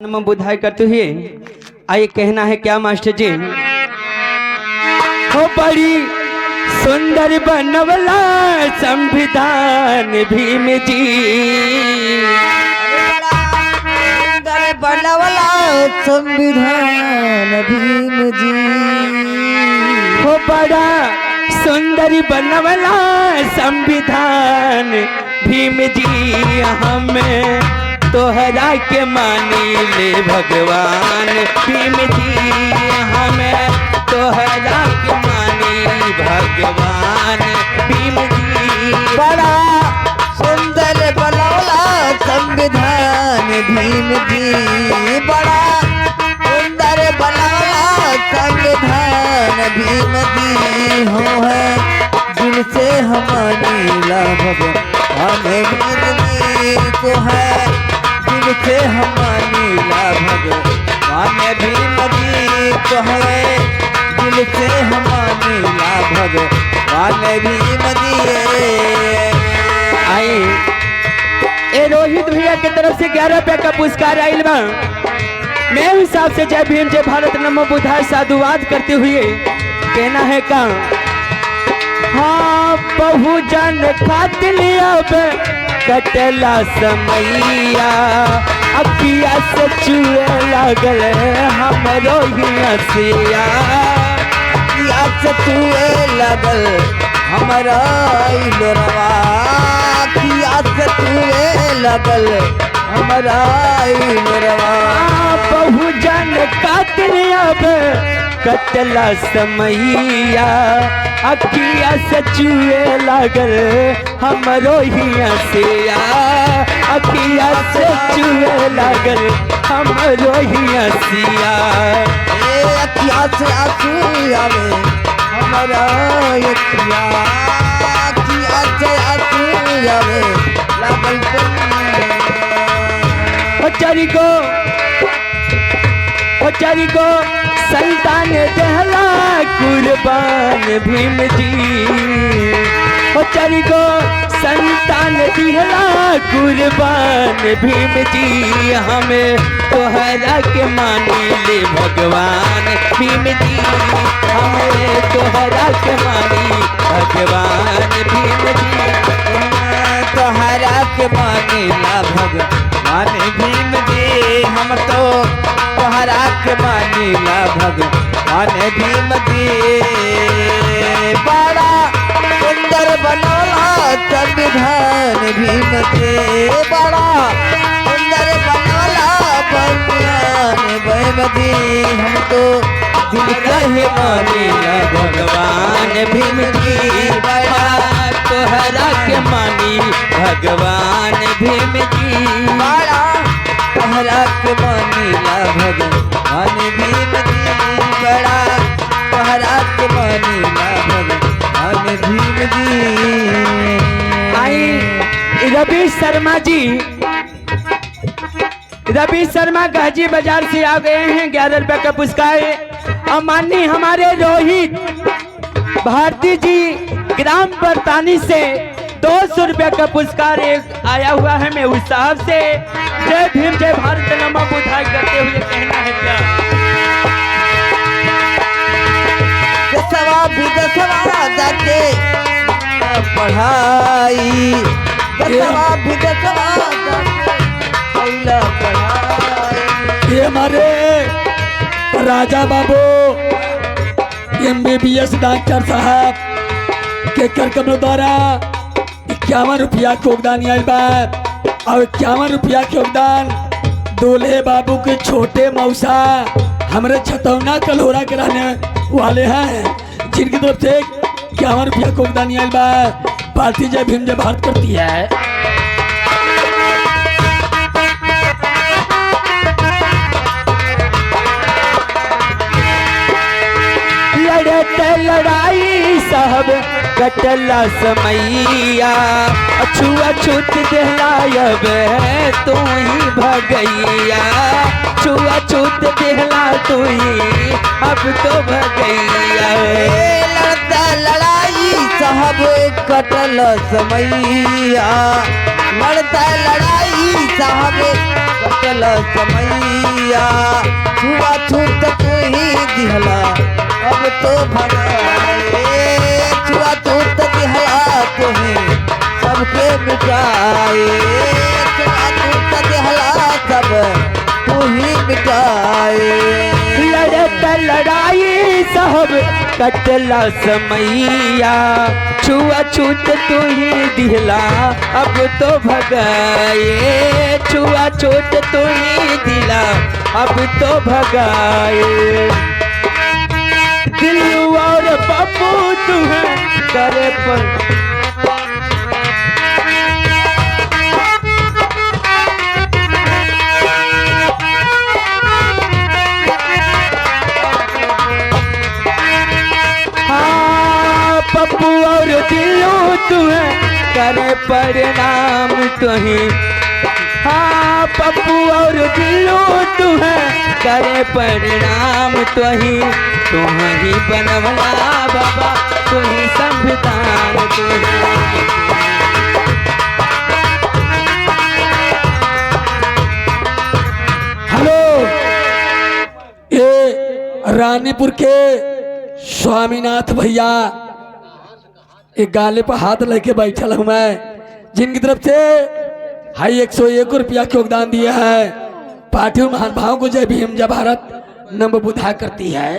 में बुधाई करते हुए आइए कहना है क्या मास्टर जी। हो बड़ी सुंदर बनवला संविधान भीम जी, सुंदर बनवला संविधान भीम जी। हो बड़ा सुंदर बनवला संविधान भीम जी। हमें तोहरा के मानी ले भगवान भीम जी, हमें तोहरा के मानी भगवान भीम जी। बड़ा सुंदर बनवला संविधान भीम जी, बड़ा सुंदर बनवला संविधान भीम जी। हो है जिनसे हमारी ला भगवान भीम जी को है, जिनसे हमारी ला भगवान भीम जी को है, जिनसे हमारी ला भगवान भीम जी। आई ए रोहित भैया के तरफ से 11 रुपया का पुरस्कार आइल बा। मैं हिसाब से जय भीम जय भारत नमो बुद्धाय साधुवाद करते हुए कहना है का। हाँ बहुजन खातिर अब कटला समैया, अखिया से चुए लागल हमरो ही हसिया। अखिया से चुए लागल हमारा लोरवा, अखिया से चुए लागल हमारा लोरवा। बहुजन खातिर अब कटला समैया, अखिया से चुए लागल हमरो ही हसिया। अखिया से चुए लागल हमरो ही हसिया। अखिया से आंसू आवे हमारा अखिया, अखिया से आंसू आवे लागल चरी को संतान दहला कुर्बान भीम जी। चरी को संतान दिहला कुर्बान भीम जी। हमें तोहरा के मानी ले भगवान भीम जी, हमें तोहरा के मानी भगवान भीम जी। तोहरा के मानी ला भगवान भीम जी, हम तो तोहरा के मानी ला भगवान भीम जी। बड़ा सुंदर बनवला संविधान भीम जी, बड़ा सुंदर बनवला संविधान भीम जी। हम तो दिल कहे मानी ला भगवान भीम जी, बड़ा तोहरा के मानी भगवान भीम जी। बड़ा तोहरा के मानी ला भगवान भीम जी, बड़ा तोहरा के मानी ला भगवान भीम जी। आई रवि शर्मा जी, रवि शर्मा गाजी बाजार से आ गए हैं 11 रुपए का पुरस्कार। और माननीय हमारे रोहित भारती जी ग्राम बरतानी से 200 रुपया का पुरस्कार एक आया हुआ है। मैं उस साहब से जय भीम जय भारत नमो बुद्धाय करते हुए कहना है क्या। दसवा विदसवा जाके पढ़ाई, दसवा विदसवा जाके पहला पढ़ाई। ये हमारे राजा बाबू MBBS डॉक्टर साहब के कार्यक्रम द्वारा 51 रुपया के योगदान आयल बा। और 51 रुपया के योगदान दूल्हे बाबू के छोटे मौसा हमारे छतौना कलहोरा के रहने वाले हैं, जिनकी तरफ से 51 रुपया के योगदान आयल बा। पार्टी जय भीम जय भारत करती है। लड़ते लड़ाई साहब कटला समैया, छुआछूत दिहलायब तू ही भगैया। छुआछूत दिहला तू ही अब तो भगैया। लड़ता लड़ाई साहब कटल समैया, लड़ता लड़ाई साहब कटल समैया। समैया छुआ छूत तू ही दिहला अब तो भगाए छुआ छूत दिहला तुम्हें सबके मिटाए छुआ छूत दिहला सब तू ही मिटाए लड़त लड़ाई साहब कटला समैया छुआ छूत तू ही दिहला अब तो भगाए छुआ छूत तू ही दिला अब तो भगाए दिल्लू और पप्पू तू है करे पर पप्पू और दिल्लू तुम्हें करे प्रणाम तुम्हें हाँ पप्पू और दिल्लू तुम्हें करे प्रणाम तुम्हें तुम्हें बनवला बाबा तुम्हें संविधान तुम्हें हेलो ये रानीपुर के स्वामीनाथ भैया एक गाले पर हाथ लेके बैठल हूँ मैं जिनकी तरफ से हाई 101 रुपया के योगदान दिया है पार्टी महान भाव को जय भीम जय भारत नम बुधा करती है।